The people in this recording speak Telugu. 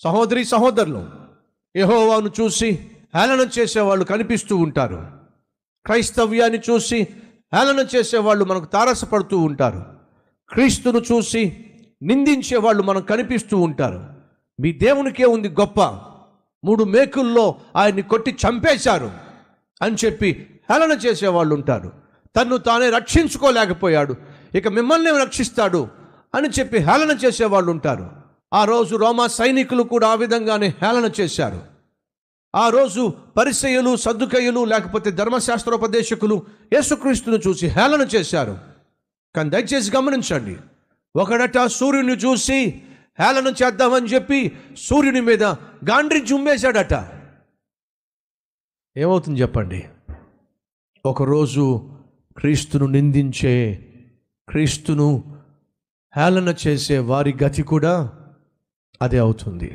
సహోదరి సహోదరులు, యెహోవాను చూసి హేళన చేసేవాళ్ళు కనిపిస్తూ ఉంటారు. క్రైస్తవ్యాన్ని చూసి హేళన చేసేవాళ్ళు మనకు తారసపడుతూ ఉంటారు. క్రీస్తును చూసి నిందించేవాళ్ళు మనకు కనిపిస్తూ ఉంటారు. మీ దేవునికే ఉంది గొప్ప, 3 మేకుల్లో ఆయన్ని కొట్టి చంపేశారు అని చెప్పి హేళన చేసేవాళ్ళు ఉంటారు. తన్ను తానే రక్షించుకోలేకపోయాడు, ఇక మిమ్మల్ని రక్షిస్తాడు అని చెప్పి హేళన చేసేవాళ్ళు ఉంటారు. ఆ రోజు రోమా సైనికులు కూడా ఆ విధంగానే హేళన చేశారు. ఆ రోజు పరిసయ్యులు, సద్దుకయ్యులు, లేకపోతే ధర్మశాస్త్రోపదేశకులు యేసుక్రీస్తును చూసి హేళన చేశారు. కానీ దయచేసి గమనించండి, ఒకడట సూర్యుని చూసి హేళన చేద్దామని చెప్పి సూర్యుని మీద గాండ్రించి ఉమ్మేశాడట. ఏమవుతుంది చెప్పండి? ఒకరోజు క్రీస్తును నిందించే, క్రీస్తును హేళన చేసే వారి గతి కూడా అదే అవుతుంది.